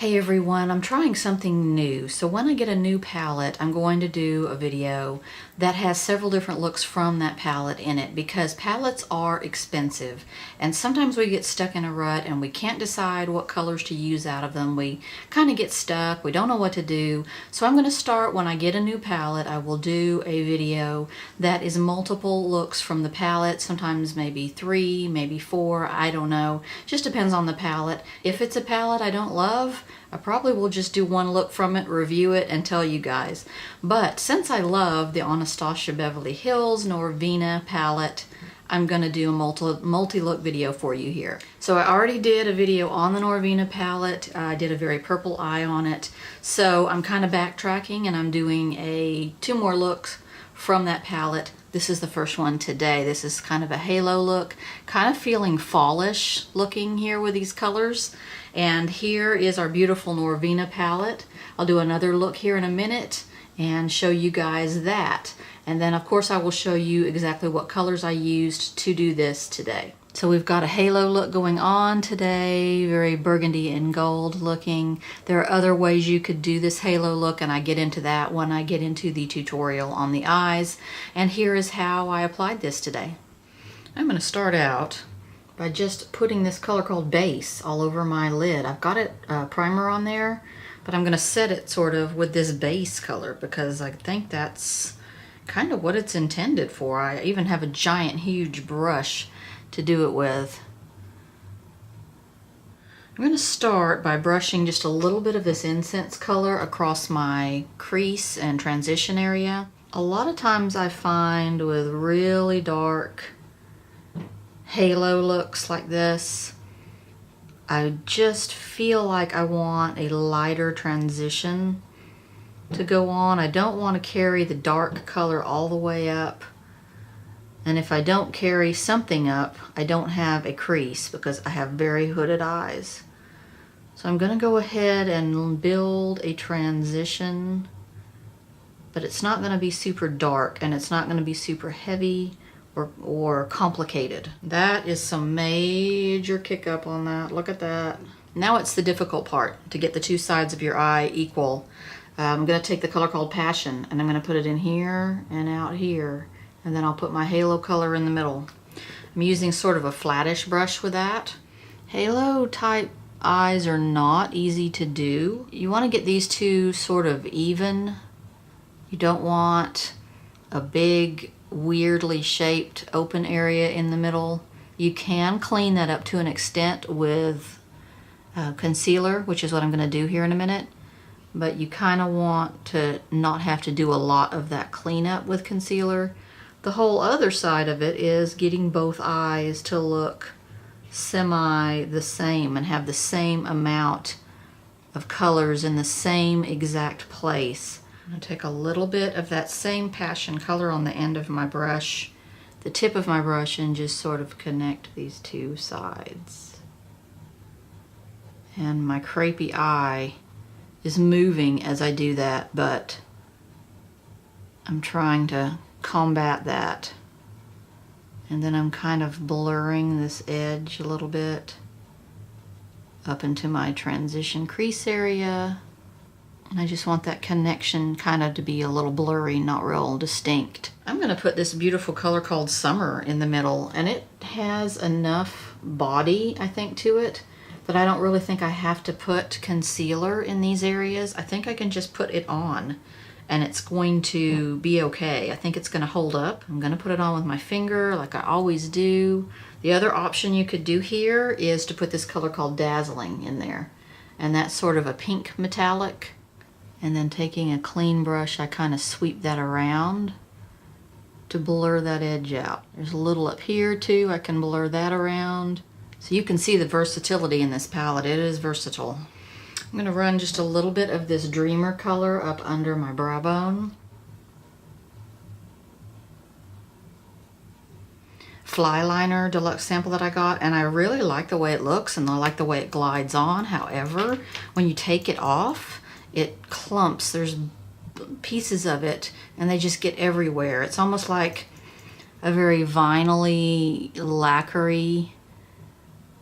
Hey everyone, I'm trying something new. So when I get a new palette, I'm going to do a video that has several different looks from that palette in it because palettes are expensive and sometimes we get stuck in a rut and we can't decide what colors to use out of them. We kind of get stuck, we don't know what to do. So I'm going to start when I get a new palette. I will do a video that is multiple looks from the palette, sometimes maybe 3, maybe 4, I don't know. Just depends on the palette. If it's a palette I don't love, I probably will just do one look from it, review it, and tell you guys. But since I love the Anastasia Beverly Hills Norvina palette, I'm going to do a multi-look video for you here. So I already did a video on the Norvina palette. I did a very purple eye on it. So I'm kind of backtracking and I'm doing 2 more looks from that palette. This is the first one today. This is kind of a halo look, kind of feeling fallish looking here with these colors. And here is our beautiful Norvina palette. I'll do another look here in a minute and show you guys that. And then of course I will show you exactly what colors I used to do this today. So we've got a halo look going on today, very burgundy and gold looking. There are other ways you could do this halo look and I get into that when I get into the tutorial on the eyes. And here is how I applied this today. I'm going to start out by just putting this color called Base all over my lid. I've got it primer on there, but I'm going to set it sort of with this base color because I think that's kind of what it's intended for. I even have a giant huge brush to do it with. I'm going to start by brushing just a little bit of this incense color across my crease and transition area. A lot of times I find with really dark halo looks like this, I just feel like I want a lighter transition to go on. I don't want to carry the dark color all the way up. And if I don't carry something up, I don't have a crease because I have very hooded eyes. So I'm going to go ahead and build a transition, but it's not going to be super dark and it's not going to be super heavy or complicated. That is some major kick up on that. Look at that. Now it's the difficult part, to get the 2 sides of your eye equal. I'm going to take the color called Passion and I'm going to put it in here and out here. And then I'll put my halo color in the middle. I'm using sort of a flattish brush with that. Halo type eyes are not easy to do. You want to get these 2 sort of even. You don't want a big, weirdly shaped open area in the middle. You can clean that up to an extent with concealer, which is what I'm going to do here in a minute. But you kind of want to not have to do a lot of that cleanup with concealer. The whole other side of it is getting both eyes to look semi the same and have the same amount of colors in the same exact place. I'm going to take a little bit of that same Passion color on the end of my brush, the tip of my brush, and just sort of connect these 2 sides. And my crepey eye is moving as I do that, but I'm trying to combat that. And then I'm kind of blurring this edge a little bit up into my transition crease area. And I just want that connection kind of to be a little blurry, not real distinct. I'm going to put this beautiful color called Summer in the middle, and it has enough body, I think, to it that I don't really think I have to put concealer in these areas. I think I can just put it on and it's going to be okay. I think it's going to hold up. I'm going to put it on with my finger like I always do. The other option you could do here is to put this color called Dazzling in there. And that's sort of a pink metallic. And then taking a clean brush, I kind of sweep that around to blur that edge out. There's a little up here too. I can blur that around. So you can see the versatility in this palette. It is versatile. I'm going to run just a little bit of this Dreamer color up under my brow bone. Fly liner deluxe sample that I got, and I really like the way it looks and I like the way it glides on. However, when you take it off, it clumps. There's pieces of it and they just get everywhere. It's almost like a very vinyl-y, lacquer-y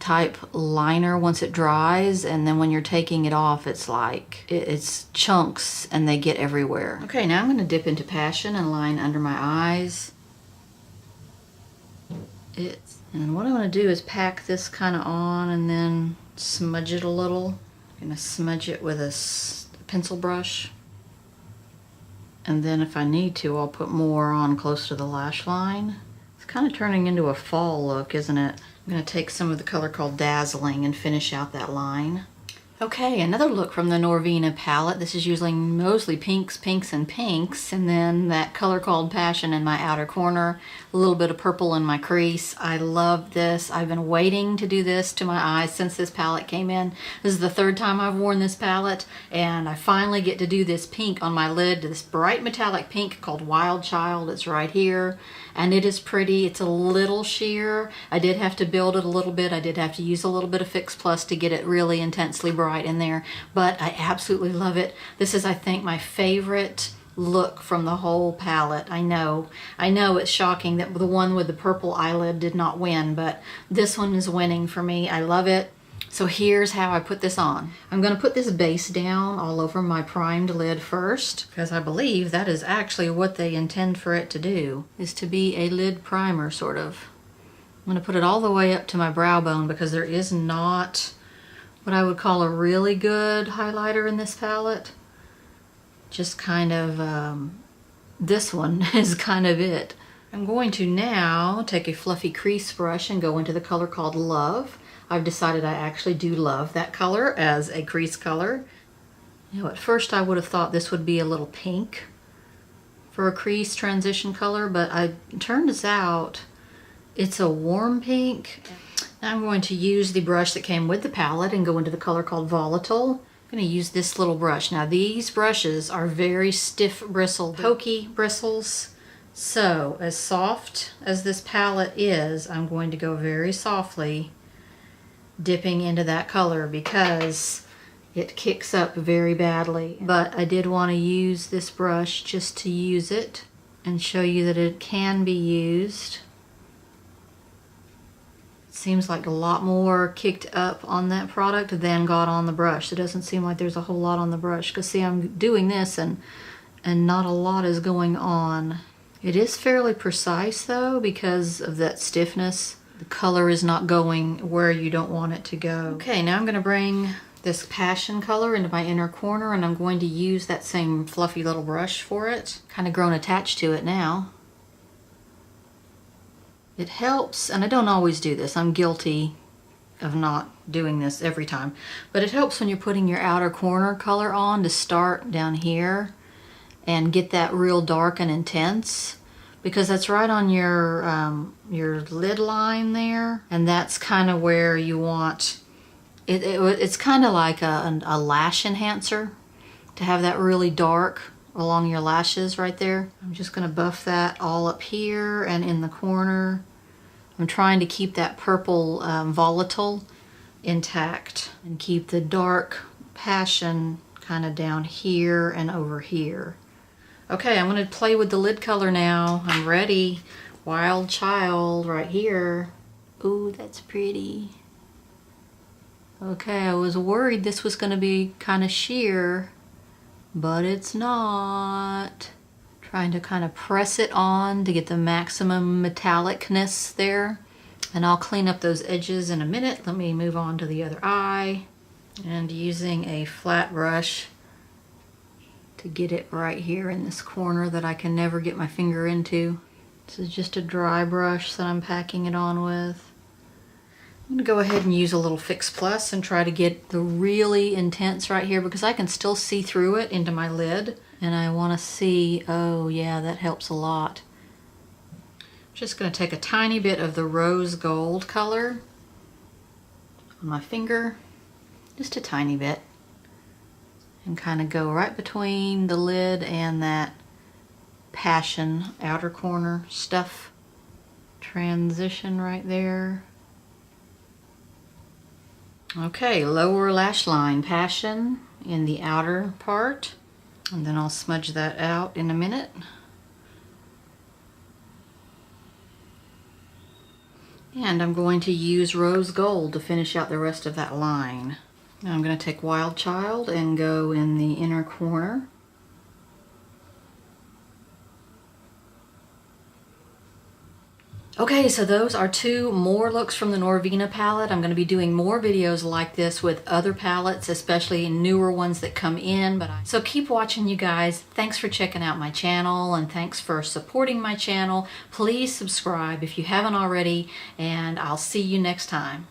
type liner once it dries, and then when you're taking it off, it's like it's chunks and they get everywhere. Okay, now I'm going to dip into Passion and line under my eyes. And what I'm going to do is pack this kind of on and then smudge it a little. I'm going to smudge it with a pencil brush. And then if I need to, I'll put more on close to the lash line. It's kind of turning into a fall look, isn't it? I'm going to take some of the color called Dazzling and finish out that line. Okay, another look from the Norvina palette. This is using mostly pinks, pinks, and pinks, and then that color called Passion in my outer corner, a little bit of purple in my crease. I love this. I've been waiting to do this to my eyes since this palette came in. This is the third time I've worn this palette, and I finally get to do this pink on my lid, this bright metallic pink called Wild Child. It's right here, and it is pretty. It's a little sheer. I did have to build it a little bit. I did have to use a little bit of Fix Plus to get it really intensely bright in there, but I absolutely love it. This is, I think, my favorite look from the whole palette. I know it's shocking that the one with the purple eyelid did not win, but this one is winning for me. I love it. So here's how I put this on. I'm going to put this base down all over my primed lid first, because I believe that is actually what they intend for it to do, is to be a lid primer, sort of. I'm going to put it all the way up to my brow bone because there is not what I would call a really good highlighter in this palette. Just kind of, this one is kind of it. I'm going to now take a fluffy crease brush and go into the color called Love. I've decided I actually do love that color as a crease color. You know, at first I would have thought this would be a little pink for a crease transition color, but it turns out it's a warm pink. Now I'm going to use the brush that came with the palette and go into the color called Volatile. I'm going to use this little brush. Now these brushes are very stiff bristled, pokey bristles. So as soft as this palette is, I'm going to go very softly dipping into that color because it kicks up very badly. But I did want to use this brush just to use it and show you that it can be used. Seems like a lot more kicked up on that product than got on the brush. It doesn't seem like there's a whole lot on the brush, because see, I'm doing this and not a lot is going on. It is fairly precise though because of that stiffness. The color is not going where you don't want it to go. Okay, now I'm going to bring this Passion color into my inner corner, and I'm going to use that same fluffy little brush for it. Kind of grown attached to it now. It helps, and I don't always do this. I'm guilty of not doing this every time. But it helps when you're putting your outer corner color on to start down here and get that real dark and intense, because that's right on your lid line there, and that's kind of where you want it. It's kind of like a lash enhancer to have that really dark along your lashes right there. I'm just going to buff that all up here and in the corner. I'm trying to keep that purple Volatile intact and keep the dark Passion kind of down here and over here. Okay, I'm going to play with the lid color now. I'm ready. Wild Child right here. Ooh, that's pretty. Okay, I was worried this was going to be kind of sheer, but it's not. Trying to kind of press it on to get the maximum metallicness there. And I'll clean up those edges in a minute. Let me move on to the other eye. And using a flat brush to get it right here in this corner that I can never get my finger into. This is just a dry brush that I'm packing it on with. I'm going to go ahead and use a little Fix Plus and try to get the really intense right here, because I can still see through it into my lid. And I want to see, oh yeah, that helps a lot. I'm just going to take a tiny bit of the rose gold color on my finger, just a tiny bit, and kind of go right between the lid and that Passion outer corner stuff. Transition right there. Okay, lower lash line Passion in the outer part, and then I'll smudge that out in a minute. And I'm going to use rose gold to finish out the rest of that line. Now I'm going to take Wild Child and go in the inner corner. Okay, so those are 2 more looks from the Norvina palette. I'm going to be doing more videos like this with other palettes, especially newer ones that come in. So keep watching, you guys. Thanks for checking out my channel, and thanks for supporting my channel. Please subscribe if you haven't already, and I'll see you next time.